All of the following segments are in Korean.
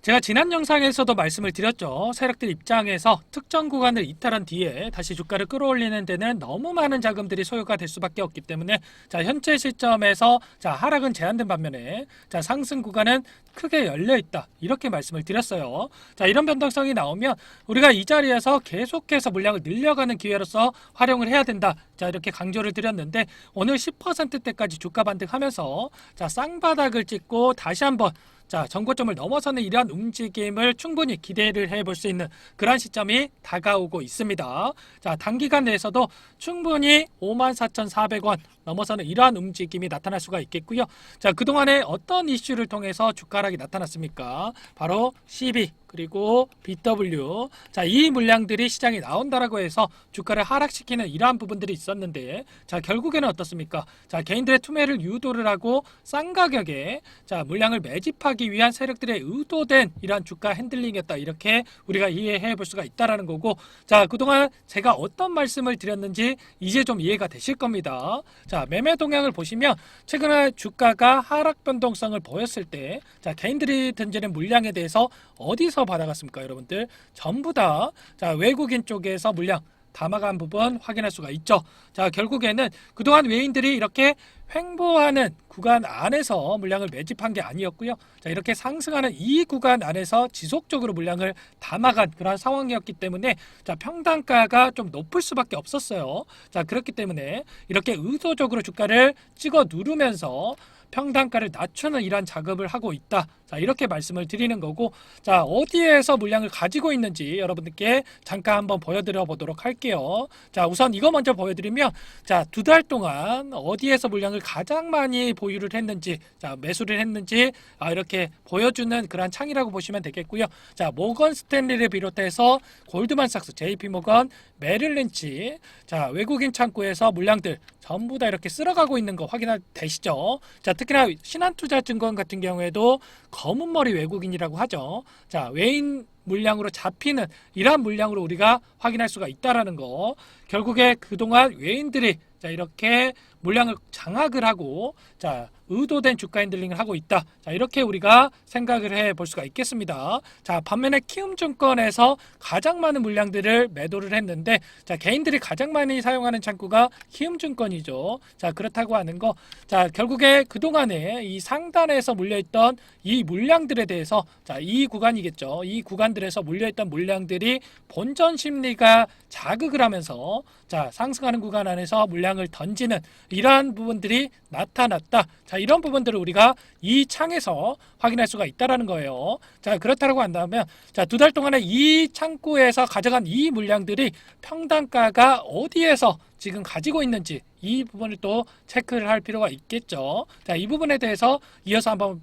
제가 지난 영상에서도 말씀을 드렸죠. 세력들 입장에서 특정 구간을 이탈한 뒤에 다시 주가를 끌어올리는 데는 너무 많은 자금들이 소요가 될 수밖에 없기 때문에 현재 시점에서 하락은 제한된 반면에 상승 구간은 크게 열려 있다, 이렇게 말씀을 드렸어요. 이런 변동성이 나오면 우리가 이 자리에서 계속해서 물량을 늘려가는 기회로서 활용을 해야 된다, 이렇게 강조를 드렸는데, 오늘 10%대까지 주가 반등하면서 쌍바닥을 찍고 다시 한번 전고점을 넘어서는 이러한 움직임을 충분히 기대를 해볼 수 있는 그런 시점이 다가오고 있습니다. 단기간 내에서도 충분히 54,400원 넘어서는 이러한 움직임이 나타날 수가 있겠고요. 그동안에 어떤 이슈를 통해서 주가 하락이 나타났습니까? 바로 CB 그리고 BW, 이 물량들이 시장에 나온다라고 해서 주가를 하락시키는 이러한 부분들이 있었는데, 결국에는 어떻습니까? 개인들의 투매를 유도를 하고 싼 가격에 물량을 매집하기 위한 세력들의 의도된 이러한 주가 핸들링이었다, 이렇게 우리가 이해해 볼 수가 있다라는 거고, 그동안 제가 어떤 말씀을 드렸는지 이제 좀 이해가 되실 겁니다. 매매 동향을 보시면 최근에 주가가 하락 변동성을 보였을 때 개인들이 던지는 물량에 대해서 어디서 받아갔습니까? 여러분들 전부 다 외국인 쪽에서 물량 담아간 부분 확인할 수가 있죠. 결국에는 그동안 외인들이 이렇게 횡보하는 구간 안에서 물량을 매집한 게 아니었고요. 이렇게 상승하는 이 구간 안에서 지속적으로 물량을 담아간 그런 상황이었기 때문에 평단가가 좀 높을 수밖에 없었어요. 그렇기 때문에 이렇게 의도적으로 주가를 찍어 누르면서 평단가를 낮추는 이러한 작업을 하고 있다, 이렇게 말씀을 드리는 거고, 어디에서 물량을 가지고 있는지 여러분들께 잠깐 한번 보여드려 보도록 할게요. 우선 이거 먼저 보여드리면, 두 달 동안 어디에서 물량을 가장 많이 보유를 했는지, 매수를 했는지 이렇게 보여주는 그런 창이라고 보시면 되겠고요. 모건 스탠리를 비롯해서 골드만삭스, JP모건, 메릴린치, 외국인 창구에서 물량들 전부 다 이렇게 쓸어가고 있는 거 확인할 되시죠? 특히나 신한투자증권 같은 경우에도 검은 머리 외국인이라고 하죠. 외인 물량으로 잡히는 이러한 물량으로 우리가 확인할 수가 있다라는 거. 결국에 그동안 외인들이 이렇게 물량을 장악을 하고 의도된 주가 핸들링을 하고 있다, 이렇게 우리가 생각을 해 볼 수가 있겠습니다. 반면에 키움증권에서 가장 많은 물량들을 매도를 했는데, 개인들이 가장 많이 사용하는 창구가 키움증권이죠. 그렇다고 하는 거, 결국에 그동안에 이 상단에서 물려있던 이 물량들에 대해서 이 구간이겠죠. 이 구간들에서 물려있던 물량들이 본전 심리가 자극을 하면서 상승하는 구간 안에서 물량을 던지는 이러한 부분들이 나타났다. 이런 부분들을 우리가 이 창에서 확인할 수가 있다라는 거예요. 그렇다고 한다면 두 달 동안에 이 창구에서 가져간 이 물량들이 평단가가 어디에서 지금 가지고 있는지 이 부분을 또 체크를 할 필요가 있겠죠. 이 부분에 대해서 이어서 한번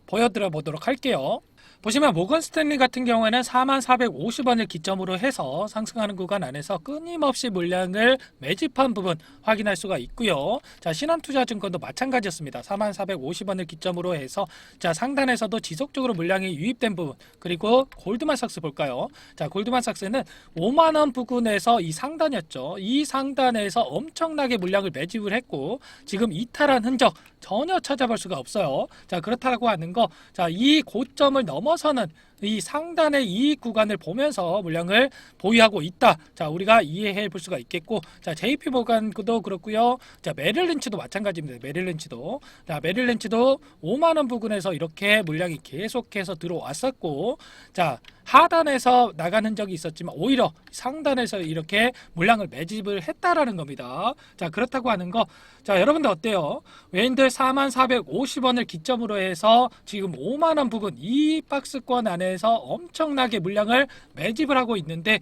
보여드려 보도록 할게요. 보시면 모건 스탠리 같은 경우에는 4450원을 기점으로 해서 상승하는 구간 안에서 끊임없이 물량을 매집한 부분 확인할 수가 있고요. 신한투자증권도 마찬가지였습니다. 4450원을 기점으로 해서 상단에서도 지속적으로 물량이 유입된 부분, 그리고 골드만삭스 볼까요? 골드만삭스는 5만원 부근에서 이 상단이었죠. 이 상단에서 엄청나게 물량을 매집을 했고 지금 이탈한 흔적 전혀 찾아볼 수가 없어요. 그렇다고 하는 거, 이 고점을 넘어서는 이 상단의 이 구간을 보면서 물량을 보유하고 있다, 우리가 이해해 볼 수가 있겠고, JP모건도 그렇고요. 메릴린치도 마찬가지입니다. 메릴린치도 5만원 부근에서 이렇게 물량이 계속해서 들어왔었고, 하단에서 나간 흔적이 있었지만 오히려 상단에서 이렇게 물량을 매집을 했다라는 겁니다. 그렇다고 하는 거, 여러분들 어때요? 외인들 4450원을 기점으로 해서 지금 5만원 부근 이 박스권 안에서 엄청나게 물량을 매집을 하고 있는데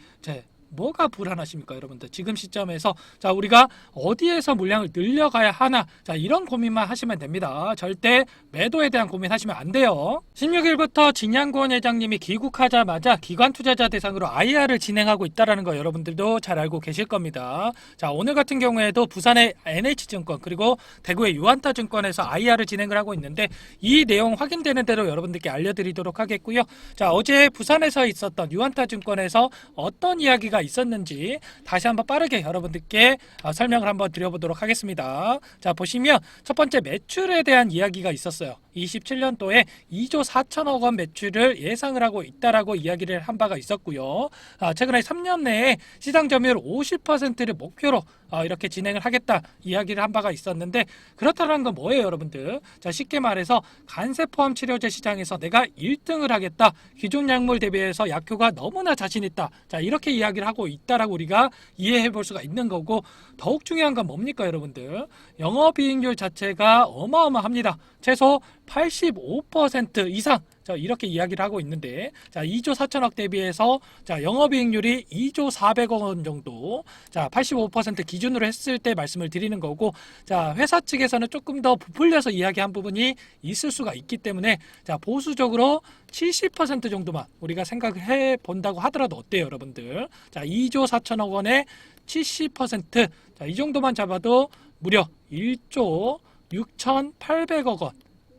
뭐가 불안하십니까, 여러분들? 지금 시점에서 우리가 어디에서 물량을 늘려가야 하나, 이런 고민만 하시면 됩니다. 절대 매도에 대한 고민하시면 안 돼요. 16일부터 진양권 회장님이 귀국하자마자 기관 투자자 대상으로 IR을 진행하고 있다는 거 여러분들도 잘 알고 계실 겁니다. 오늘 같은 경우에도 부산의 NH증권 그리고 대구의 유한타증권에서 IR을 진행을 하고 있는데, 이 내용 확인되는 대로 여러분들께 알려드리도록 하겠고요. 어제 부산에서 있었던 유한타증권에서 어떤 이야기가 있었는지 다시 한번 빠르게 여러분들께 설명을 한번 드려보도록 하겠습니다. 보시면 첫 번째 매출에 대한 이야기가 있었어요. 27년도에 2조 4천억 원 매출을 예상을 하고 있다라고 이야기를 한 바가 있었고요. 최근에 3년 내에 시장 점유율 50%를 목표로 이렇게 진행을 하겠다 이야기를 한 바가 있었는데, 그렇다는 건 뭐예요, 여러분들? 자, 쉽게 말해서 간세 포함 치료제 시장에서 내가 1등을 하겠다. 기존 약물 대비해서 약효가 너무나 자신 있다. 자, 이렇게 이야기를 하고 있다라고 우리가 이해해 볼 수가 있는 거고, 더욱 중요한 건 뭡니까, 여러분들? 영업이익률 자체가 어마어마합니다. 최소 85% 이상. 자, 이렇게 이야기를 하고 있는데, 자, 2조 4천억 대비해서 자, 영업이익률이 2조 400억 원 정도, 자, 85% 기준으로 했을 때 말씀을 드리는 거고, 자, 회사 측에서는 조금 더 부풀려서 이야기한 부분이 있을 수가 있기 때문에, 자, 보수적으로 70% 정도만 우리가 생각을 해 본다고 하더라도 어때요, 여러분들? 자, 2조 4천억 원에 70%, 자, 이 정도만 잡아도 무려 1조 6,800억 원,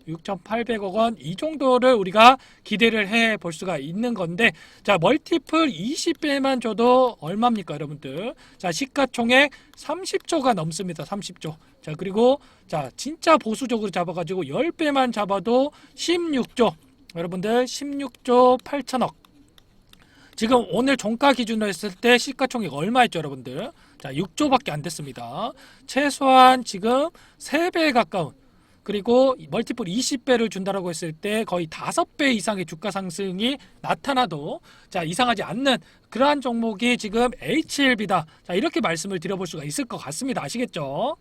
6,800억 원 이 정도를 우리가 기대를 해 볼 수가 있는 건데, 자, 멀티플 20배만 줘도 얼마입니까, 여러분들? 자, 시가총액 30조가 넘습니다. 30조. 자, 그리고 자, 진짜 보수적으로 잡아가지고 10배만 잡아도 16조. 여러분들 16조 8천억. 지금 오늘 종가 기준으로 했을 때 시가총액 얼마였죠, 여러분들? 자, 6조밖에 안 됐습니다. 최소한 지금 3배에 가까운, 그리고 멀티플 20배를 준다라고 했을 때 거의 5배 이상의 주가 상승이 나타나도 자, 이상하지 않는 그러한 종목이 지금 HLB다. 자, 이렇게 말씀을 드려볼 수가 있을 것 같습니다. 아시겠죠?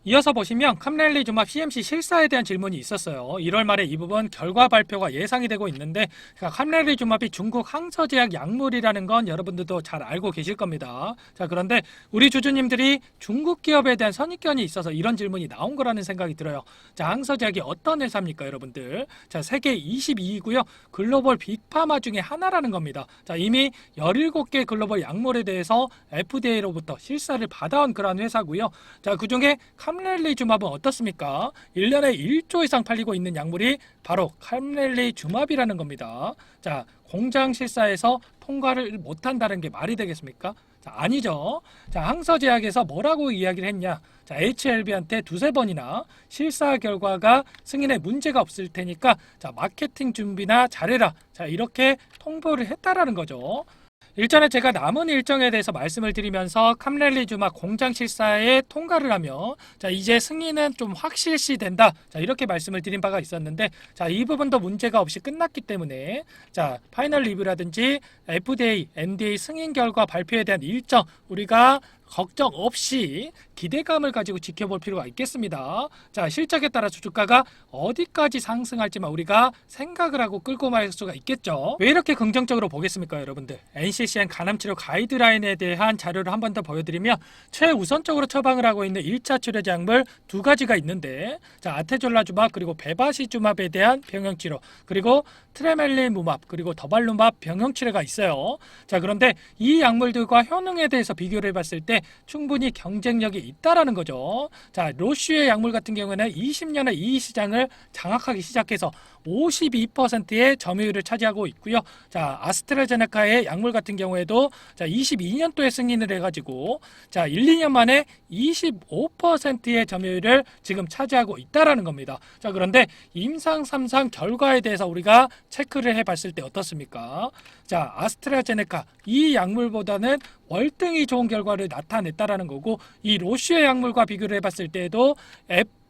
이어서 보시면 캄렐리주맙 CMC 실사에 대한 질문이 있었어요. 1월 말에 이 부분 결과 발표가 예상이 되고 있는데, 캄렐리주맙이 중국 항서제약 약물이라는 건 여러분들도 잘 알고 계실 겁니다. 자, 그런데 우리 주주님들이 중국 기업에 대한 선입견이 있어서 이런 질문이 나온 거라는 생각이 들어요. 자, 항서제약이 어떤 회사입니까, 여러분들? 자, 세계 22위고요. 글로벌 빅파마 중에 하나라는 겁니다. 자, 이미 17개 글로벌 약물에 대해서 FDA로부터 실사를 받아온 그런 회사고요. 자, 그중에 캄렐리주맙은 어떻습니까? 1년에 1조 이상 팔리고 있는 약물이 바로 캄렐리주맙이라는 겁니다. 자, 공장 실사에서 통과를 못한다는 게 말이 되겠습니까? 자, 아니죠. 자, 항서제약에서 뭐라고 이야기를 했냐? 자, HLB한테 2-3번이나 실사 결과가 승인에 문제가 없을 테니까 자, 마케팅 준비나 잘해라. 자, 이렇게 통보를 했다라는 거죠. 일전에 제가 남은 일정에 대해서 말씀을 드리면서 캄렐리주맙 공장 실사에 통과를 하며 자, 이제 승인은 좀 확실시 된다. 자, 이렇게 말씀을 드린 바가 있었는데, 자, 이 부분도 문제가 없이 끝났기 때문에 자, 파이널 리뷰라든지 FDA, NDA 승인 결과 발표에 대한 일정 우리가 걱정 없이 기대감을 가지고 지켜볼 필요가 있겠습니다. 자, 실적에 따라서 주가가 어디까지 상승할지만 우리가 생각을 하고 끌고 갈 수가 있겠죠. 왜 이렇게 긍정적으로 보겠습니까, 여러분들? NCCN 간암치료 가이드라인에 대한 자료를 한 번 더 보여드리면, 최우선적으로 처방을 하고 있는 1차 치료제 약물 2가지가 있는데, 자, 아테졸라주맙 그리고 베바시주맙에 대한 병형치료, 그리고 트레멜리무맙 그리고 더발루맙 병형치료가 있어요. 자, 그런데 이 약물들과 효능에 대해서 비교를 해봤을 때 충분히 경쟁력이 있다라는 거죠. 자, 로슈의 약물 같은 경우에는 20년에 이 시장을 장악하기 시작해서 52%의 점유율을 차지하고 있고요. 자, 아스트라제네카의 약물 같은 경우에도 자, 22년도에 승인을 해가지고 자, 1-2년 만에 25%의 점유율을 지금 차지하고 있다라는 겁니다. 자, 그런데 임상 3상 결과에 대해서 우리가 체크를 해봤을 때 어떻습니까? 자, 아스트라제네카 이 약물보다는 월등히 좋은 결과를 나타냈다라는 거고, 이 로슈의 약물과 비교를 해봤을 때도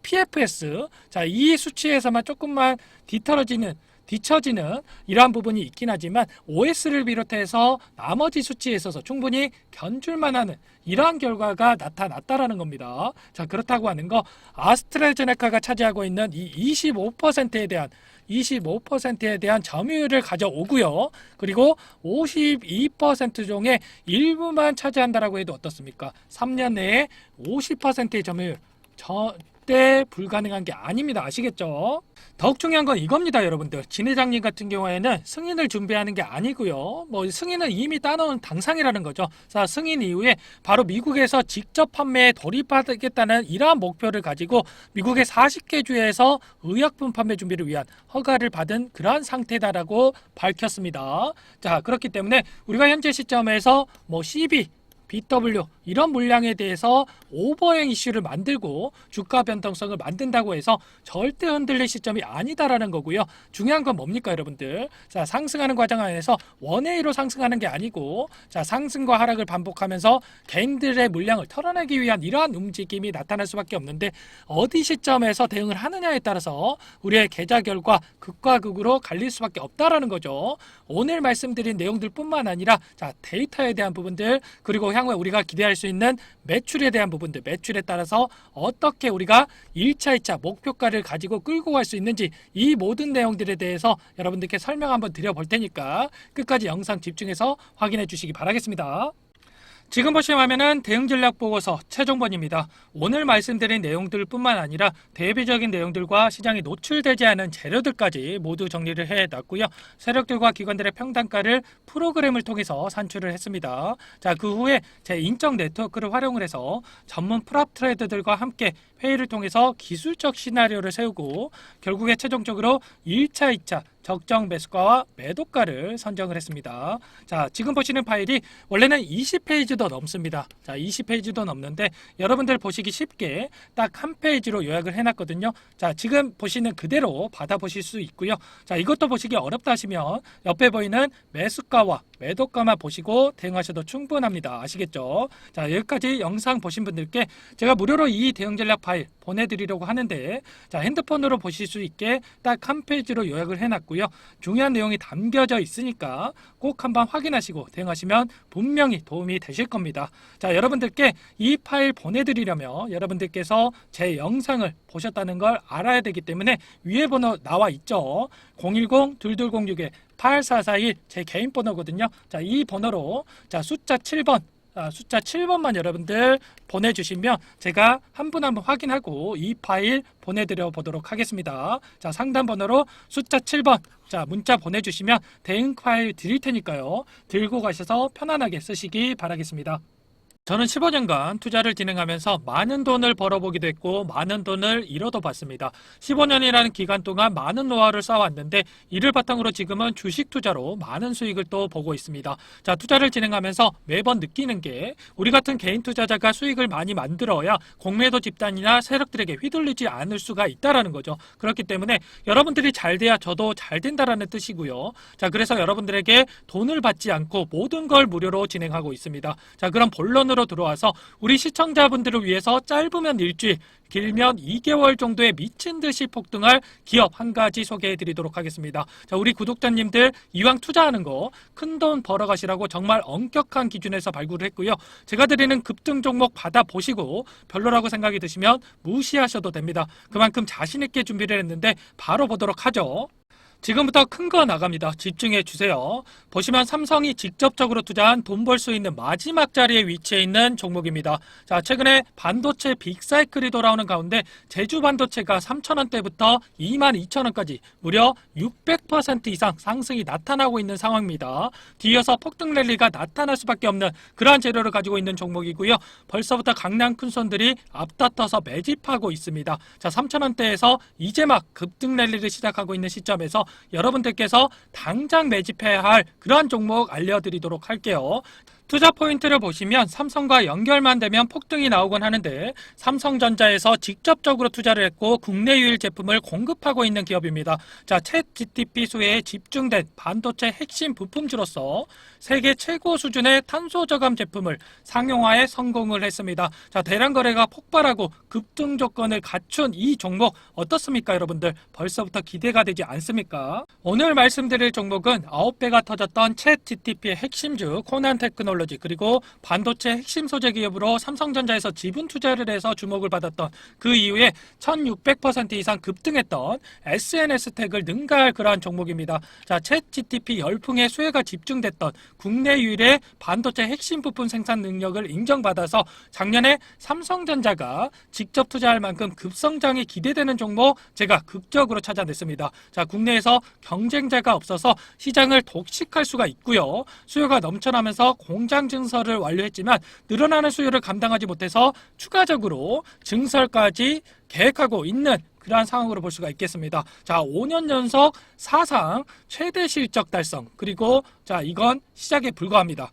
PFS, 자, 이 수치에서만 조금만 뒤처지는 이러한 부분이 있긴 하지만 OS를 비롯해서 나머지 수치에 있어서 충분히 견줄만 하는 이러한 결과가 나타났다라는 겁니다. 자, 그렇다고 하는 거, 아스트라제네카가 차지하고 있는 이 25%에 대한 점유율을 가져오고요. 그리고 52% 중에 일부만 차지한다라고 해도 어떻습니까? 3년 내에 50%의 점유율 절대 불가능한 게 아닙니다. 아시겠죠? 더욱 중요한 건 이겁니다, 여러분들. 진 회장님 같은 경우에는 승인을 준비하는 게 아니고요. 뭐 승인은 이미 따놓은 당상이라는 거죠. 자, 승인 이후에 바로 미국에서 직접 판매에 돌입하겠다는 이러한 목표를 가지고 미국의 40개 주에서 의약품 판매 준비를 위한 허가를 받은 그러한 상태다라고 밝혔습니다. 자, 그렇기 때문에 우리가 현재 시점에서 뭐 CB, BW 이런 물량에 대해서 오버행 이슈를 만들고 주가 변동성을 만든다고 해서 절대 흔들릴 시점이 아니다라는 거고요. 중요한 건 뭡니까 여러분들? 자, 상승하는 과정 안에서 원웨이로 상승하는 게 아니고 자, 상승과 하락을 반복하면서 개인들의 물량을 털어내기 위한 이러한 움직임이 나타날 수밖에 없는데 어디 시점에서 대응을 하느냐에 따라서 우리의 계좌 결과 극과 극으로 갈릴 수밖에 없다라는 거죠. 오늘 말씀드린 내용들 뿐만 아니라 자, 데이터에 대한 부분들 그리고 향후에 우리가 기대할 수 있는 매출에 대한 부분들 매출에 따라서 어떻게 우리가 1차, 2차 목표가를 가지고 끌고 갈 수 있는지 이 모든 내용들에 대해서 여러분들께 설명 한번 드려볼 테니까 끝까지 영상 집중해서 확인해 주시기 바라겠습니다. 지금 보시는 화면은 대응전략보고서 최종본입니다. 오늘 말씀드린 내용들 뿐만 아니라 대비적인 내용들과 시장에 노출되지 않은 재료들까지 모두 정리를 해놨고요. 세력들과 기관들의 평단가를 프로그램을 통해서 산출을 했습니다. 자, 그 후에 제 인적 네트워크를 활용을 해서 전문 프랍 트레이더들과 함께 회의를 통해서 기술적 시나리오를 세우고 결국에 최종적으로 1차, 2차 적정 매수가와 매도가를 선정을 했습니다. 자, 지금 보시는 파일이 원래는 20페이지도 넘습니다. 자, 20페이지도 넘는데 여러분들 보시기 쉽게 딱 한 페이지로 요약을 해놨거든요. 자, 지금 보시는 그대로 받아보실 수 있고요. 자, 이것도 보시기 어렵다 하시면 옆에 보이는 매수가와 매도가만 보시고 대응하셔도 충분합니다. 아시겠죠? 자, 여기까지 영상 보신 분들께 제가 무료로 이 대응 전략 파일 보내드리려고 하는데 자, 핸드폰으로 보실 수 있게 딱 한 페이지로 요약을 해놨고요. 중요한 내용이 담겨져 있으니까 꼭 한번 확인하시고 대응하시면 분명히 도움이 되실 겁니다. 자, 여러분들께 이 파일 보내드리려면 여러분들께서 제 영상을 보셨다는 걸 알아야 되기 때문에 위에 번호 나와 있죠. 010-2206-8441 제 개인 번호거든요. 자, 이 번호로 자, 숫자 7번만 여러분들 보내주시면 제가 한 분 한 분 확인하고 이 파일 보내드려 보도록 하겠습니다. 자, 상담 번호로 숫자 7번 자, 문자 보내주시면 대응 파일 드릴 테니까요. 들고 가셔서 편안하게 쓰시기 바라겠습니다. 저는 15년간 투자를 진행하면서 많은 돈을 벌어보기도 했고 많은 돈을 잃어도 봤습니다. 15년이라는 기간 동안 많은 노하우를 쌓아왔는데 이를 바탕으로 지금은 주식 투자로 많은 수익을 또 보고 있습니다. 자, 투자를 진행하면서 매번 느끼는 게 우리 같은 개인 투자자가 수익을 많이 만들어야 공매도 집단이나 세력들에게 휘둘리지 않을 수가 있다라는 거죠. 그렇기 때문에 여러분들이 잘 돼야 저도 잘 된다라는 뜻이고요. 자, 그래서 여러분들에게 돈을 받지 않고 모든 걸 무료로 진행하고 있습니다. 자, 그럼 본론으로 들어와서 우리 시청자분들을 위해서 짧으면 일주일, 길면 2개월 정도에 미친 듯이 폭등할 기업 한 가지 소개해 드리도록 하겠습니다. 자, 우리 구독자님들 이왕 투자하는 거 큰 돈 벌어가시라고 정말 엄격한 기준에서 발굴을 했고요. 제가 드리는 급등 종목 받아보시고 별로라고 생각이 드시면 무시하셔도 됩니다. 그만큼 자신 있게 준비를 했는데 바로 보도록 하죠. 지금부터 큰 거 나갑니다. 집중해 주세요. 보시면 삼성이 직접적으로 투자한 돈 벌 수 있는 마지막 자리에 위치해 있는 종목입니다. 자, 최근에 반도체 빅사이클이 돌아오는 가운데 제주 반도체가 3,000원대부터 22,000원까지 무려 600% 이상 상승이 나타나고 있는 상황입니다. 뒤이어서 폭등 랠리가 나타날 수밖에 없는 그러한 재료를 가지고 있는 종목이고요. 벌써부터 강남 큰손들이 앞다퉈서 매집하고 있습니다. 자, 3,000원대에서 이제 막 급등 랠리를 시작하고 있는 시점에서 여러분들께서 당장 매집해야 할 그러한 종목 알려드리도록 할게요. 투자 포인트를 보시면 삼성과 연결만 되면 폭등이 나오곤 하는데 삼성전자에서 직접적으로 투자를 했고 국내 유일 제품을 공급하고 있는 기업입니다. 자, 챗 GTP 수혜에 집중된 반도체 핵심 부품주로서 세계 최고 수준의 탄소 저감 제품을 상용화에 성공을 했습니다. 자, 대량 거래가 폭발하고 급등 조건을 갖춘 이 종목 어떻습니까, 여러분들? 벌써부터 기대가 되지 않습니까? 오늘 말씀드릴 종목은 9배가 터졌던 챗 GTP의 핵심주 코난 테크놀로지 그리고 반도체 핵심 소재 기업으로 삼성전자에서 지분 투자를 해서 주목을 받았던 그 이후에 1600% 이상 급등했던 SNS텍을 능가할 그러한 종목입니다. 자, 챗 GTP 열풍의 수혜가 집중됐던 국내 유일의 반도체 핵심 부품 생산 능력을 인정받아서 작년에 삼성전자가 직접 투자할 만큼 급성장이 기대되는 종목 제가 극적으로 찾아냈습니다. 자, 국내에서 경쟁자가 없어서 시장을 독식할 수가 있고요. 수요가 넘쳐나면서 공장 증설을 완료했지만 늘어나는 수요를 감당하지 못해서 추가적으로 증설까지 계획하고 있는 그러한 상황으로 볼 수가 있겠습니다. 자, 5년 연속 사상 최대 실적 달성 그리고 자, 이건 시작에 불과합니다.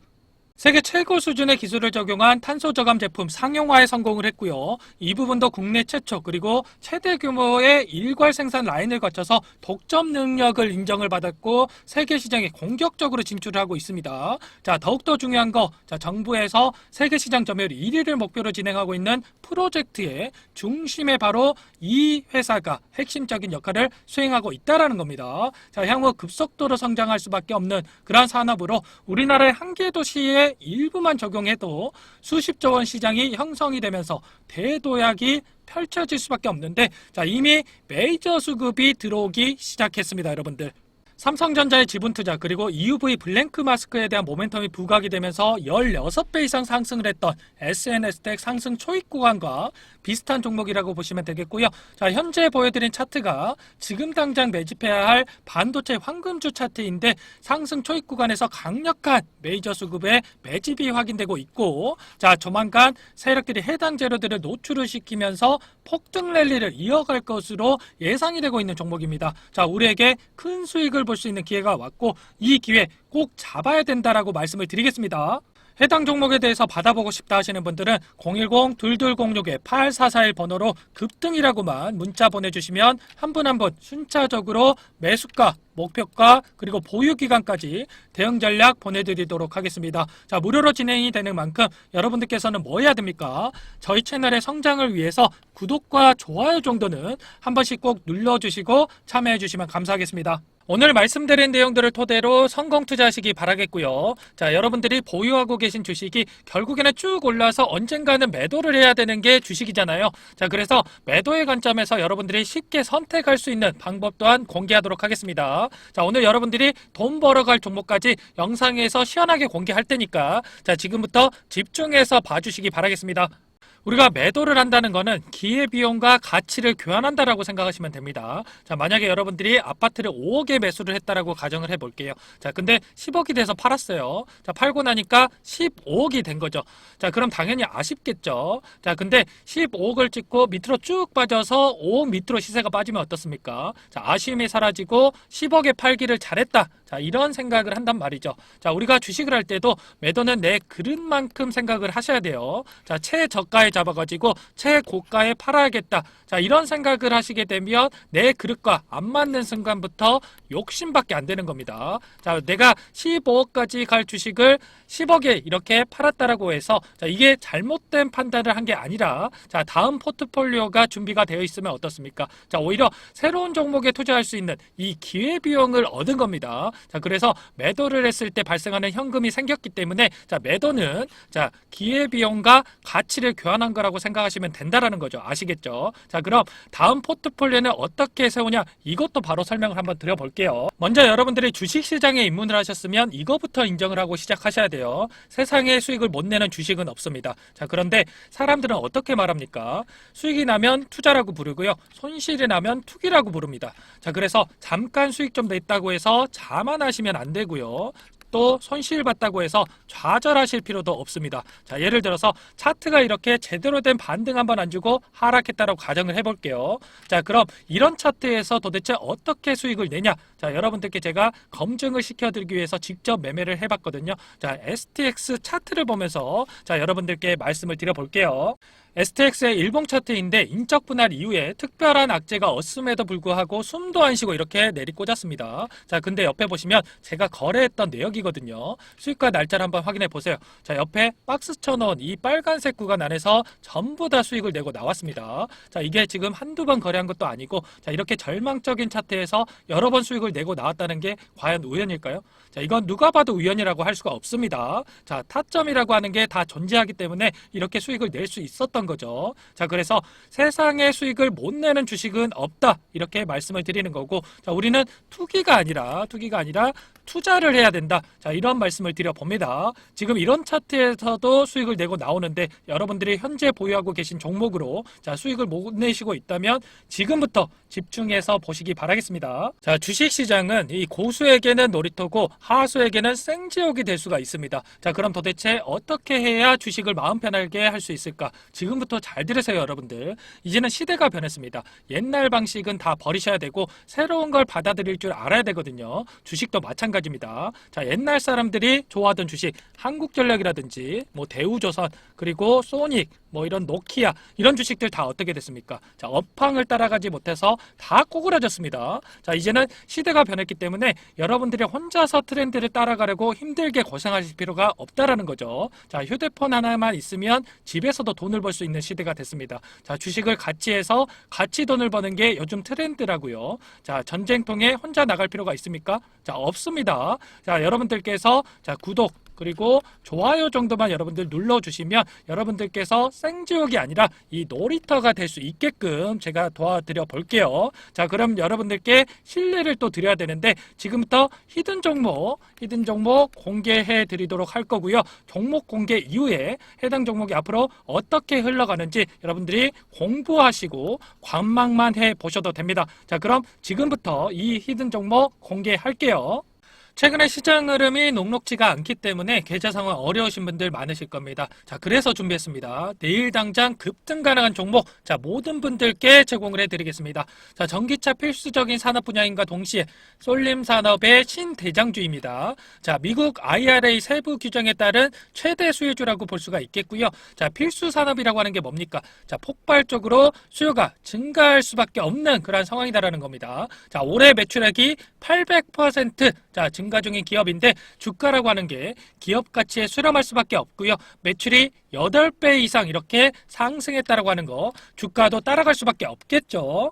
세계 최고 수준의 기술을 적용한 탄소 저감 제품 상용화에 성공을 했고요. 이 부분도 국내 최초 그리고 최대 규모의 일괄 생산 라인을 거쳐서 독점 능력을 인정을 받았고 세계 시장에 공격적으로 진출을 하고 있습니다. 자, 더욱더 중요한 거, 자, 정부에서 세계 시장 점유율 1위를 목표로 진행하고 있는 프로젝트의 중심에 바로 이 회사가 핵심적인 역할을 수행하고 있다라는 겁니다. 자, 향후 급속도로 성장할 수밖에 없는 그런 산업으로 우리나라의 한 개 도시에 일부만 적용해도 수십조 원 시장이 형성이 되면서 대도약이 펼쳐질 수밖에 없는데, 자, 이미 메이저 수급이 들어오기 시작했습니다, 여러분들. 삼성전자의 지분 투자 그리고 EUV 블랭크 마스크에 대한 모멘텀이 부각이 되면서 16배 이상 상승을 했던 SNS텍 상승 초입 구간과 비슷한 종목이라고 보시면 되겠고요. 자, 현재 보여드린 차트가 지금 당장 매집해야 할 반도체 황금주 차트인데 상승 초입 구간에서 강력한 메이저 수급의 매집이 확인되고 있고, 자, 조만간 세력들이 해당 재료들을 노출을 시키면서 폭등 랠리를 이어갈 것으로 예상이 되고 있는 종목입니다. 자, 우리에게 큰 수익을 볼 수 있는 기회가 왔고 이 기회 꼭 잡아야 된다라고 말씀을 드리겠습니다. 해당 종목에 대해서 받아보고 싶다 하시는 분들은 010-2206-8441 번호로 급등이라고만 문자 보내주시면 한 분 한 분 순차적으로 매수가, 목표가 그리고 보유기간까지 대응 전략 보내드리도록 하겠습니다. 자, 무료로 진행이 되는 만큼 여러분들께서는 뭐 해야 됩니까? 저희 채널의 성장을 위해서 구독과 좋아요 정도는 한 번씩 꼭 눌러주시고 참여해주시면 감사하겠습니다. 오늘 말씀드린 내용들을 토대로 성공 투자하시기 바라겠고요. 자, 여러분들이 보유하고 계신 주식이 결국에는 쭉 올라서 언젠가는 매도를 해야 되는 게 주식이잖아요. 자, 그래서 매도의 관점에서 여러분들이 쉽게 선택할 수 있는 방법 또한 공개하도록 하겠습니다. 자, 오늘 여러분들이 돈 벌어갈 종목까지 영상에서 시원하게 공개할 테니까 자, 지금부터 집중해서 봐주시기 바라겠습니다. 우리가 매도를 한다는 것은 기회비용과 가치를 교환한다라고 생각하시면 됩니다. 자, 만약에 여러분들이 아파트를 5억에 매수를 했다라고 가정을 해볼게요. 자, 근데 10억이 돼서 팔았어요. 자, 팔고 나니까 15억이 된 거죠. 자, 그럼 당연히 아쉽겠죠. 자, 근데 15억을 찍고 밑으로 쭉 빠져서 5억 밑으로 시세가 빠지면 어떻습니까? 자, 아쉬움이 사라지고 10억에 팔기를 잘했다. 자, 이런 생각을 한단 말이죠. 자, 우리가 주식을 할 때도 매도는 내 그릇만큼 생각을 하셔야 돼요. 자, 최저가에 잡아가지고 최고가에 팔아야겠다. 자, 이런 생각을 하시게 되면 내 그릇과 안 맞는 순간부터 욕심밖에 안 되는 겁니다. 자, 내가 15억까지 갈 주식을 10억에 이렇게 팔았다라고 해서 자, 이게 잘못된 판단을 한 게 아니라 자, 다음 포트폴리오가 준비가 되어 있으면 어떻습니까? 자, 오히려 새로운 종목에 투자할 수 있는 이 기회비용을 얻은 겁니다. 자, 그래서 매도를 했을 때 발생하는 현금이 생겼기 때문에 자, 매도는 자, 기회비용과 가치를 교환한 거라고 생각하시면 된다라는 거죠. 아시겠죠? 자, 그럼 다음 포트폴리오는 어떻게 세우냐? 이것도 바로 설명을 한번 드려볼게요. 먼저 여러분들이 주식시장에 입문을 하셨으면 이거부터 인정을 하고 시작하셔야 돼요. 세상에 수익을 못 내는 주식은 없습니다. 자, 그런데 사람들은 어떻게 말합니까? 수익이 나면 투자라고 부르고요. 손실이 나면 투기라고 부릅니다. 자, 그래서 잠깐 수익 좀 냈다고 해서 자만하시면 안 되고요. 또 손실 봤다고 해서 좌절하실 필요도 없습니다. 자, 예를 들어서 차트가 이렇게 제대로 된 반등 한번 안 주고 하락했다라고 가정을 해볼게요. 자, 그럼 이런 차트에서 도대체 어떻게 수익을 내냐? 자, 여러분들께 제가 검증을 시켜드리기 위해서 직접 매매를 해봤거든요. 자, STX 차트를 보면서 자, 여러분들께 말씀을 드려볼게요. STX의 일봉 차트인데 인적 분할 이후에 특별한 악재가 없음에도 불구하고 숨도 안 쉬고 이렇게 내리꽂았습니다. 자, 근데 옆에 보시면 제가 거래했던 내역이거든요. 수익과 날짜를 한번 확인해 보세요. 자, 옆에 박스 쳐놓은 이 빨간색 구간 안에서 전부 다 수익을 내고 나왔습니다. 자, 이게 지금 한두 번 거래한 것도 아니고 자, 이렇게 절망적인 차트에서 여러 번 수익을 내고 나왔다는 게 과연 우연일까요? 자, 이건 누가 봐도 우연이라고 할 수가 없습니다. 자, 타점이라고 하는 게 다 존재하기 때문에 이렇게 수익을 낼 수 있었던 거죠. 자, 그래서 세상에 수익을 못 내는 주식은 없다. 이렇게 말씀을 드리는 거고, 자, 우리는 투기가 아니라 투자를 해야 된다. 자, 이런 말씀을 드려봅니다. 지금 이런 차트에서도 수익을 내고 나오는데 여러분들이 현재 보유하고 계신 종목으로 자, 수익을 못 내시고 있다면 지금부터 집중해서 보시기 바라겠습니다. 자, 주식시장은 이 고수에게는 놀이터고 하수에게는 생지옥이 될 수가 있습니다. 자, 그럼 도대체 어떻게 해야 주식을 마음 편하게 할 수 있을까? 지금 지금부터 잘 들으세요, 여러분들. 이제는 시대가 변했습니다. 옛날 방식은 다 버리셔야 되고 새로운 걸 받아들일 줄 알아야 되거든요. 주식도 마찬가지입니다. 자, 옛날 사람들이 좋아하던 주식, 한국전력이라든지 뭐 대우조선, 그리고 소닉, 뭐 이런 노키아, 이런 주식들 다 어떻게 됐습니까? 자, 업황을 따라가지 못해서 다 꼬그라졌습니다. 자, 이제는 시대가 변했기 때문에 여러분들이 혼자서 트렌드를 따라가려고 힘들게 고생하실 필요가 없다라는 거죠. 자, 휴대폰 하나만 있으면 집에서도 돈을 벌 수 있는 시대가 됐습니다. 자, 주식을 같이 해서 같이 돈을 버는 게 요즘 트렌드라고요. 자, 전쟁통에 혼자 나갈 필요가 있습니까? 자, 없습니다. 자, 여러분들께서 자, 구독 그리고 좋아요 정도만 여러분들 눌러주시면 여러분들께서 생지옥이 아니라 이 놀이터가 될 수 있게끔 제가 도와드려 볼게요. 자, 그럼 여러분들께 신뢰를 또 드려야 되는데 지금부터 히든 종목 공개해 드리도록 할 거고요. 종목 공개 이후에 해당 종목이 앞으로 어떻게 흘러가는지 여러분들이 공부하시고 관망만 해 보셔도 됩니다. 자, 그럼 지금부터 이 히든 종목 공개할게요. 최근에 시장 흐름이 녹록지가 않기 때문에 계좌 상황 어려우신 분들 많으실 겁니다. 자, 그래서 준비했습니다. 내일 당장 급등 가능한 종목, 자, 모든 분들께 제공을 해드리겠습니다. 자, 전기차 필수적인 산업 분야인과 동시에 쏠림 산업의 신대장주입니다. 자, 미국 IRA 세부 규정에 따른 최대 수혜주라고 볼 수가 있겠고요. 자, 필수 산업이라고 하는 게 뭡니까? 자, 폭발적으로 수요가 증가할 수밖에 없는 그런 상황이다라는 겁니다. 자, 올해 매출액이 800% 자, 증가 중인 기업인데 주가라고 하는 게 기업 가치에 수렴할 수밖에 없고요. 매출이 8배 이상 이렇게 상승했다라고 하는 거 주가도 따라갈 수밖에 없겠죠.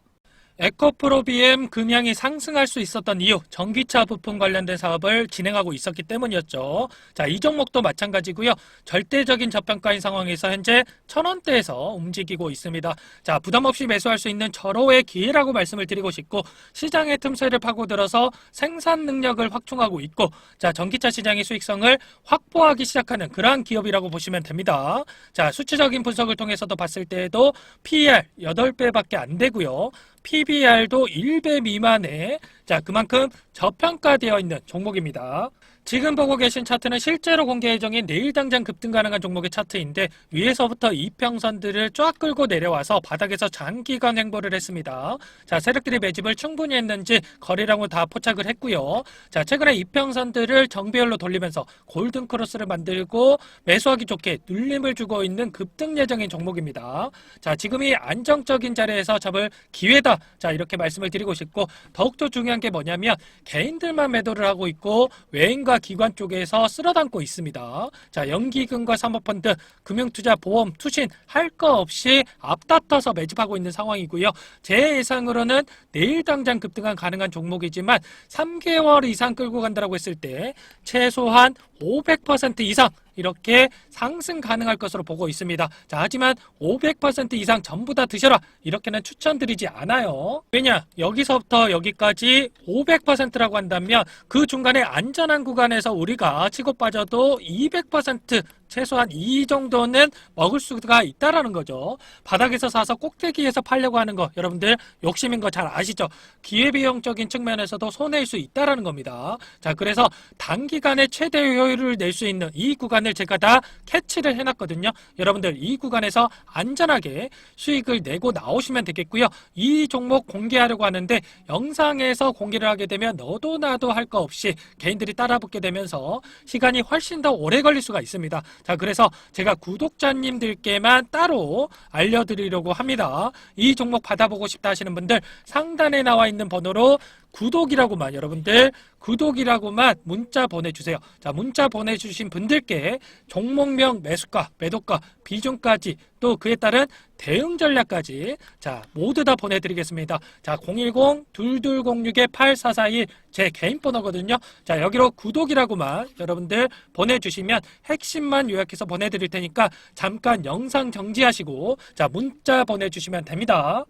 에코프로 BM 금양이 상승할 수 있었던 이유, 전기차 부품 관련된 사업을 진행하고 있었기 때문이었죠. 자, 이 종목도 마찬가지고요. 절대적인 저평가인 상황에서 현재 1,000원대에서 움직이고 있습니다. 자, 부담 없이 매수할 수 있는 절호의 기회라고 말씀을 드리고 싶고, 시장의 틈새를 파고들어서 생산 능력을 확충하고 있고, 자, 전기차 시장의 수익성을 확보하기 시작하는 그러한 기업이라고 보시면 됩니다. 자, 수치적인 분석을 통해서도 봤을 때에도 PER 8배밖에 안 되고요. PBR도 1배 미만에 자, 그만큼 저평가되어 있는 종목입니다. 지금 보고 계신 차트는 실제로 공개 예정인 내일 당장 급등 가능한 종목의 차트인데 위에서부터 이평선들을 쫙 끌고 내려와서 바닥에서 장기간 행보를 했습니다. 자, 세력들이 매집을 충분히 했는지 거래량을 다 포착을 했고요. 자, 최근에 이평선들을 정배열로 돌리면서 골든 크로스를 만들고 매수하기 좋게 눌림을 주고 있는 급등 예정인 종목입니다. 자, 지금이 안정적인 자리에서 잡을 기회다. 자, 이렇게 말씀을 드리고 싶고 더욱더 중요한 게 뭐냐면 개인들만 매도를 하고 있고 외인과 기관 쪽에서 쓸어담고 있습니다. 자, 연기금과 사모펀드, 금융투자, 보험, 투신 할 거 없이 앞다퉈서 매집하고 있는 상황이고요. 제 예상으로는 내일 당장 급등한 가능한 종목이지만 3개월 이상 끌고 간다고 했을 때 최소한 500% 이상 이렇게 상승 가능할 것으로 보고 있습니다. 자, 하지만 500% 이상 전부 다 드셔라 이렇게는 추천드리지 않아요. 왜냐? 여기서부터 여기까지 500%라고 한다면 그 중간에 안전한 구간에서 우리가 치고 빠져도 200% 최소한 이 정도는 먹을 수가 있다라는 거죠. 바닥에서 사서 꼭대기에서 팔려고 하는 거 여러분들 욕심인 거 잘 아시죠? 기회비용적인 측면에서도 손해일 수 있다라는 겁니다. 자, 그래서 단기간에 최대 효율을 낼 수 있는 이 구간을 제가 다 캐치를 해놨거든요. 여러분들 이 구간에서 안전하게 수익을 내고 나오시면 되겠고요. 이 종목 공개하려고 하는데 영상에서 공개를 하게 되면 너도 나도 할 거 없이 개인들이 따라붙게 되면서 시간이 훨씬 더 오래 걸릴 수가 있습니다. 자, 그래서 제가 구독자님들께만 따로 알려드리려고 합니다. 이 종목 받아보고 싶다 하시는 분들 상단에 나와 있는 번호로 구독이라고만 여러분들 구독이라고만 문자 보내주세요. 자, 문자 보내주신 분들께 종목명, 매수가, 매도가, 비중까지 또 그에 따른 대응 전략까지 자, 모두 다 보내드리겠습니다. 자, 010-2206-8441 제 개인 번호거든요. 자, 여기로 구독이라고만 여러분들 보내주시면 핵심만 요약해서 보내드릴 테니까 잠깐 영상 정지하시고 자, 문자 보내주시면 됩니다.